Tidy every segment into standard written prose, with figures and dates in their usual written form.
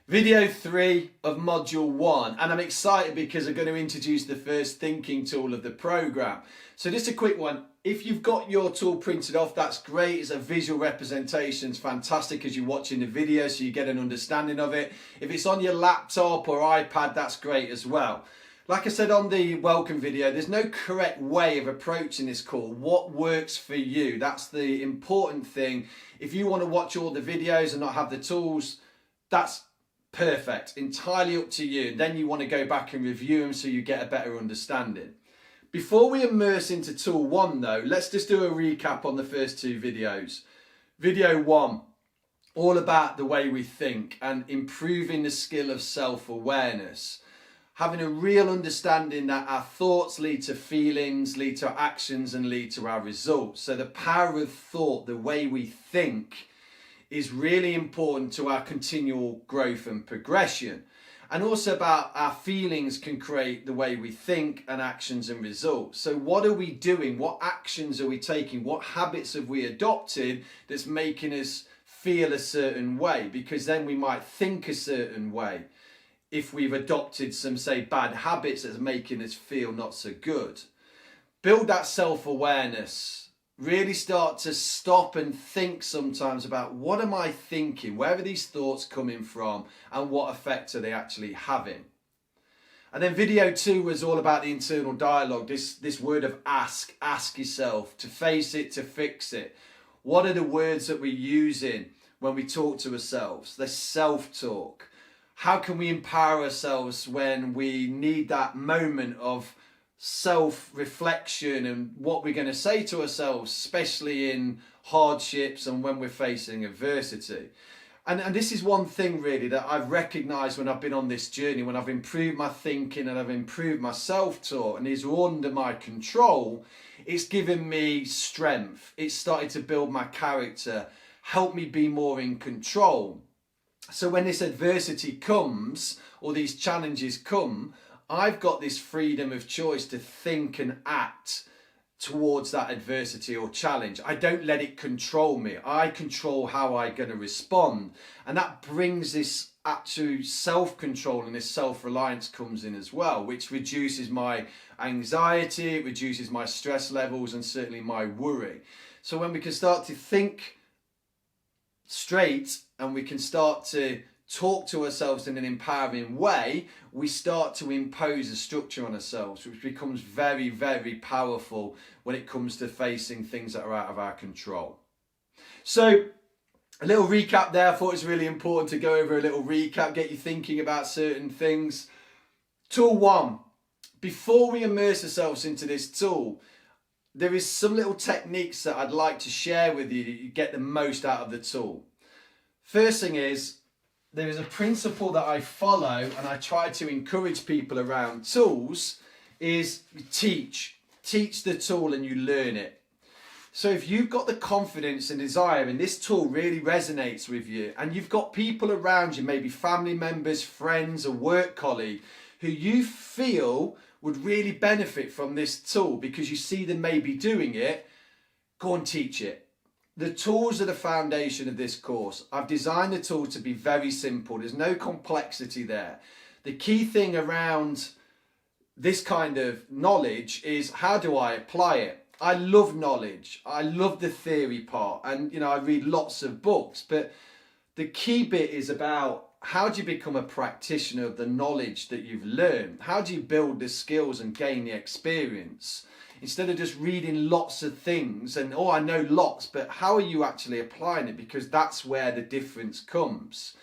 Video 3 of module 1, and I'm excited because I'm going to introduce the first thinking tool of the program. So just a quick one. If you've got your tool printed off, that's great. It's a visual representation. It's fantastic as you're watching the video so you get an understanding of it. If it's on your laptop or iPad, that's great as well. Like I said on the welcome video, there's no correct way of approaching this call. What works for you? That's the important thing. If you want to watch all the videos and not have the tools, that's perfect, entirely up to you. Then you want to go back and review them so you get a better understanding. Before we immerse into tool 1 though, let's just do a recap on the first 2 videos. Video 1, all about the way we think and improving the skill of self-awareness. Having a real understanding that our thoughts lead to feelings, lead to actions and lead to our results. So the power of thought, the way we think, is really important to our continual growth and progression. And also about our feelings can create the way we think and actions and results. So what are we doing? What actions are we taking? What habits have we adopted that's making us feel a certain way? Because then we might think a certain way if we've adopted some, say, bad habits that's making us feel not so good. Build that self-awareness. Really start to stop and think sometimes about what am I thinking? Where are these thoughts coming from? And what effect are they actually having? And then video 2 was all about the internal dialogue. This word of ask yourself, to face it, to fix it. What are the words that we're using when we talk to ourselves? The self-talk. How can we empower ourselves when we need that moment of self-reflection and what we're going to say to ourselves, especially in hardships and when we're facing adversity. And this is one thing really that I've recognized when I've been on this journey, when I've improved my thinking and I've improved my self-talk and is under my control, it's given me strength. It's started to build my character, help me be more in control. So when this adversity comes or these challenges come, I've got this freedom of choice to think and act towards that adversity or challenge. I don't let it control me. I control how I'm going to respond. And that brings this actual self-control, and this self-reliance comes in as well, which reduces my anxiety, it reduces my stress levels and certainly my worry. So when we can start to think straight and we can start to talk to ourselves in an empowering way, we start to impose a structure on ourselves, which becomes very, very powerful when it comes to facing things that are out of our control. So a little recap there. I thought it was really important to go over a little recap, get you thinking about certain things. Tool 1, before we immerse ourselves into this tool, there is some little techniques that I'd like to share with you that you get the most out of the tool. First thing is, there is a principle that I follow and I try to encourage people around tools is teach the tool and you learn it. So if you've got the confidence and desire and this tool really resonates with you and you've got people around you, maybe family members, friends, a work colleague who you feel would really benefit from this tool because you see them maybe doing it, go and teach it. The tools are the foundation of this course. I've designed the tool to be very simple. There's no complexity there. The key thing around this kind of knowledge is how do I apply it? I love knowledge. I love the theory part. And, I read lots of books. But the key bit is about how do you become a practitioner of the knowledge that you've learned? How do you build the skills and gain the experience? Instead of just reading lots of things and, I know lots, but how are you actually applying it? Because that's where the difference comes.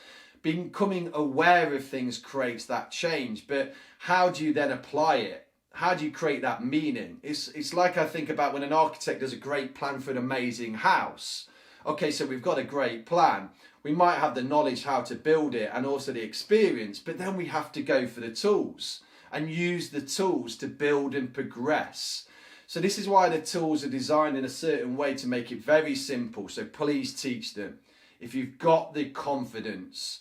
Becoming aware of things creates that change, but how do you then apply it? How do you create that meaning? It's like I think about when an architect does a great plan for an amazing house. Okay, so we've got a great plan. We might have the knowledge how to build it and also the experience, but then we have to go for the tools and use the tools to build and progress. So this is why the tools are designed in a certain way to make it very simple. So please teach them. If you've got the confidence,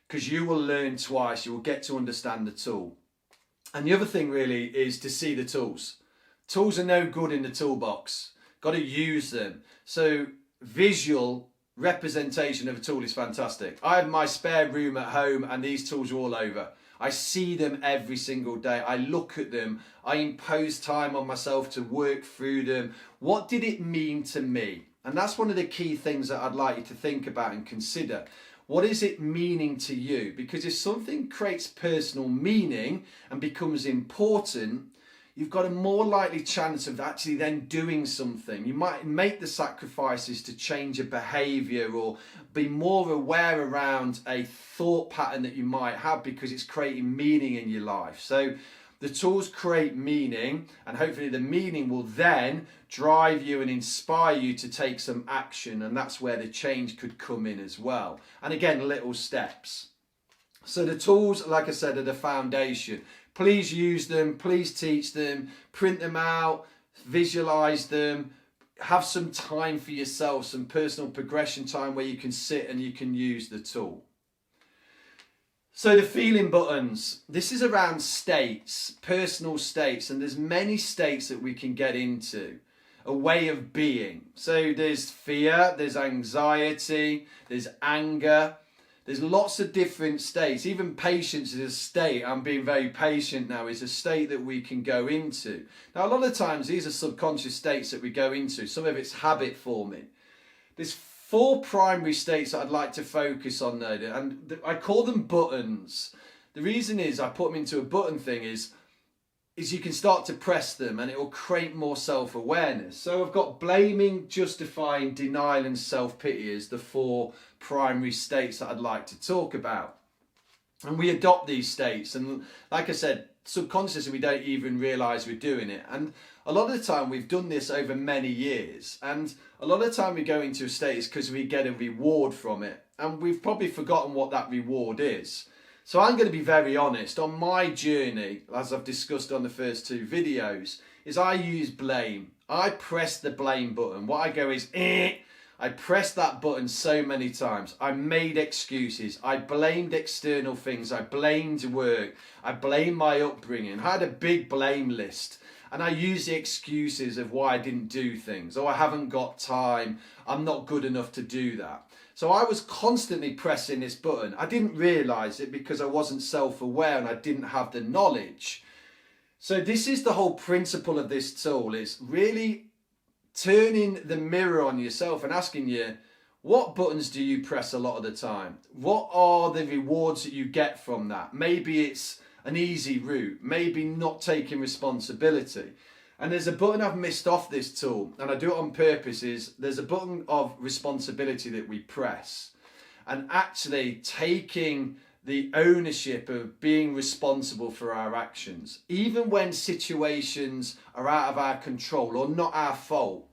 because you will learn twice, you will get to understand the tool. And the other thing really is to see the tools. Tools are no good in the toolbox. Got to use them. So visual representation of a tool is fantastic. I have my spare room at home and these tools are all over. I see them every single day. I look at them. I impose time on myself to work through them. What did it mean to me? And that's one of the key things that I'd like you to think about and consider. What is it meaning to you? Because if something creates personal meaning and becomes important, you've got a more likely chance of actually then doing something. You might make the sacrifices to change a behavior or be more aware around a thought pattern that you might have because it's creating meaning in your life. So the tools create meaning, and hopefully the meaning will then drive you and inspire you to take some action, and that's where the change could come in as well. And again, little steps. So the tools, like I said, are the foundation. Please use them, please teach them, print them out, visualize them, have some time for yourself, some personal progression time where you can sit and you can use the tool. So the feeling buttons, this is around states, personal states, and there's many states that we can get into, a way of being. So there's fear, there's anxiety, there's anger, there's lots of different states. Even patience is a state. I'm being very patient now, is a state that we can go into. Now, a lot of times these are subconscious states that we go into. Some of it's habit forming. There's 4 primary states that I'd like to focus on though, and I call them buttons. The reason is I put them into a button thing is you can start to press them and it will create more self-awareness. So I've got blaming, justifying, denial and self-pity as the 4 primary states that I'd like to talk about. And we adopt these states, and like I said, subconsciously we don't even realise we're doing it. And a lot of the time we've done this over many years, and a lot of the time we go into a state is because we get a reward from it, and we've probably forgotten what that reward is. So I'm going to be very honest, on my journey, as I've discussed on the first 2 videos, is I use blame. I press the blame button. What I go is, I pressed that button so many times. I made excuses. I blamed external things. I blamed work. I blamed my upbringing. I had a big blame list. And I used the excuses of why I didn't do things. Oh, I haven't got time. I'm not good enough to do that. So I was constantly pressing this button. I didn't realise it because I wasn't self-aware and I didn't have the knowledge. So this is the whole principle of this tool, is really turning the mirror on yourself and asking you, what buttons do you press a lot of the time? What are the rewards that you get from that? Maybe it's an easy route, maybe not taking responsibility. And there's a button I've missed off this tool, and I do it on purpose, is there's a button of responsibility that we press. And actually taking the ownership of being responsible for our actions, even when situations are out of our control or not our fault.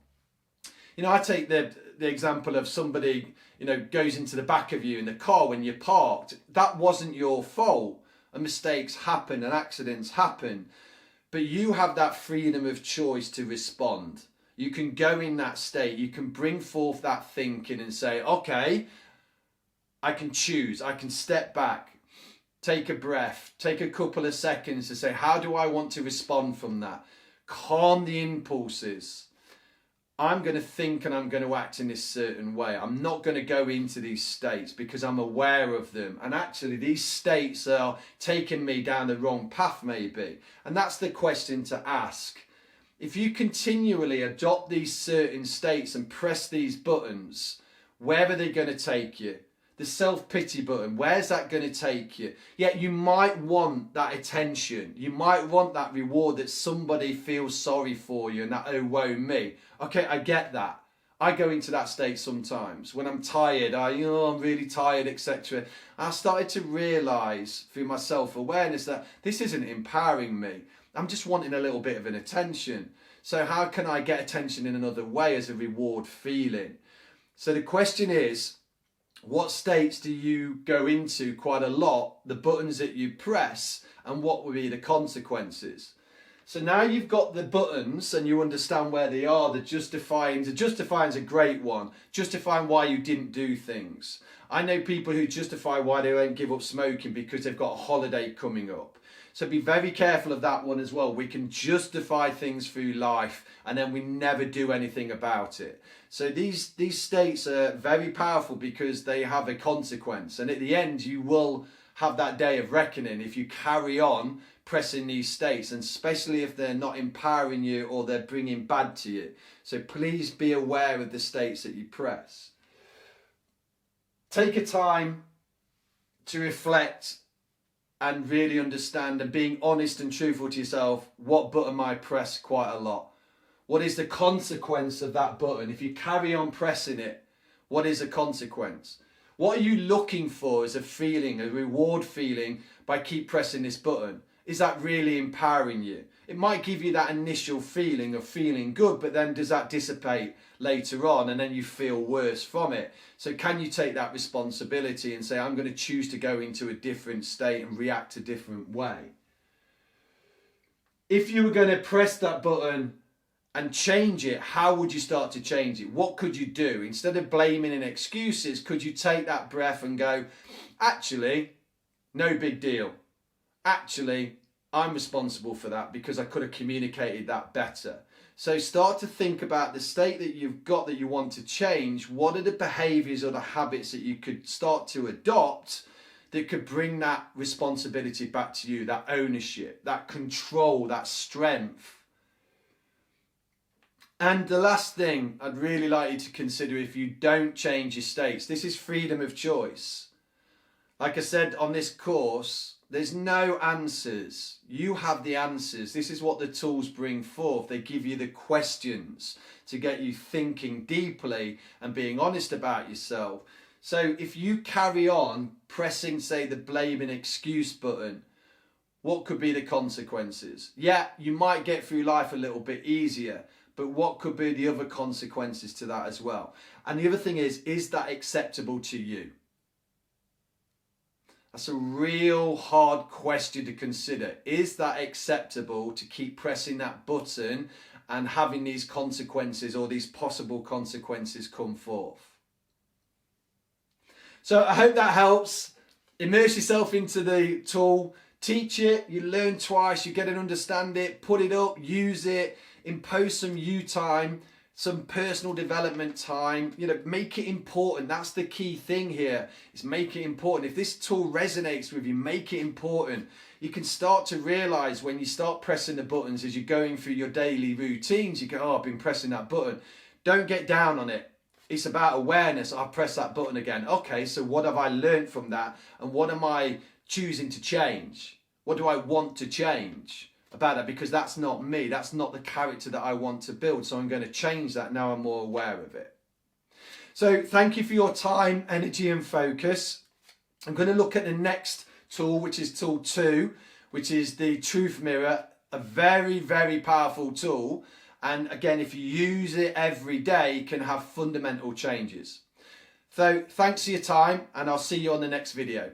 You know, I take the example of somebody, you know, goes into the back of you in the car when you're parked. That wasn't your fault, and mistakes happen and accidents happen. But you have that freedom of choice to respond. You can go in that state. You can bring forth that thinking and say, okay, I can choose. I can step back, take a breath, take a couple of seconds to say, how do I want to respond from that? Calm the impulses. I'm going to think and I'm going to act in this certain way. I'm not going to go into these states because I'm aware of them. And actually these states are taking me down the wrong path maybe. And that's the question to ask. If you continually adopt these certain states and press these buttons, where are they going to take you? The self-pity button, where's that going to take you? Yeah, you might want that attention. You might want that reward that somebody feels sorry for you and that, oh, woe me. Okay, I get that. I go into that state sometimes. When I'm tired, I'm really tired, etc. I started to realise through my self-awareness that this isn't empowering me. I'm just wanting a little bit of an attention. So how can I get attention in another way as a reward feeling? So the question is, what states do you go into quite a lot, the buttons that you press, and what will be the consequences? So now you've got the buttons and you understand where they are. The justifying is a great one. Justifying why you didn't do things. I know people who justify why they won't give up smoking because they've got a holiday coming up. So be very careful of that one as well. We can justify things through life and then we never do anything about it. So these states are very powerful because they have a consequence. And at the end, you will have that day of reckoning if you carry on pressing these states, and especially if they're not empowering you or they're bringing bad to you. So please be aware of the states that you press. Take a time to reflect and really understand, and being honest and truthful to yourself, what button I press quite a lot. What is the consequence of that button? If you carry on pressing it, what is the consequence? What are you looking for as a feeling, a reward feeling by keep pressing this button? Is that really empowering you? It might give you that initial feeling of feeling good, but then does that dissipate later on and then you feel worse from it? So can you take that responsibility and say, I'm going to choose to go into a different state and react a different way? If you were going to press that button and change it, how would you start to change it? What could you do? Instead of blaming and excuses, could you take that breath and go, actually, no big deal. Actually, I'm responsible for that because I could have communicated that better. So start to think about the state that you've got that you want to change. What are the behaviors or the habits that you could start to adopt that could bring that responsibility back to you, that ownership, that control, that strength? And the last thing I'd really like you to consider, if you don't change your states, this is freedom of choice. Like I said on this course, there's no answers. You have the answers. This is what the tools bring forth. They give you the questions to get you thinking deeply and being honest about yourself. So if you carry on pressing, say, the blame and excuse button, what could be the consequences? Yeah, you might get through life a little bit easier, but what could be the other consequences to that as well? And the other thing is that acceptable to you? That's a real hard question to consider. Is that acceptable to keep pressing that button and having these consequences or these possible consequences come forth? So I hope that helps. Immerse yourself into the tool, teach it, you learn twice, you get and understand it, put it up, use it, impose some you time, some personal development time, make it important. That's the key thing here, is make it important. If this tool resonates with you, make it important. You can start to realize when you start pressing the buttons as you're going through your daily routines, you go, oh, I've been pressing that button. Don't get down on it. It's about awareness. I'll press that button again. Okay, so what have I learned from that? And what am I choosing to change? What do I want to change about that? Because that's not me. That's not the character that I want to build. So I'm going to change that now I'm more aware of it. So thank you for your time, energy and focus. I'm going to look at the next tool, which is tool 2, which is the truth mirror. A very, very powerful tool. And again, if you use it every day, you can have fundamental changes. So thanks for your time, and I'll see you on the next video.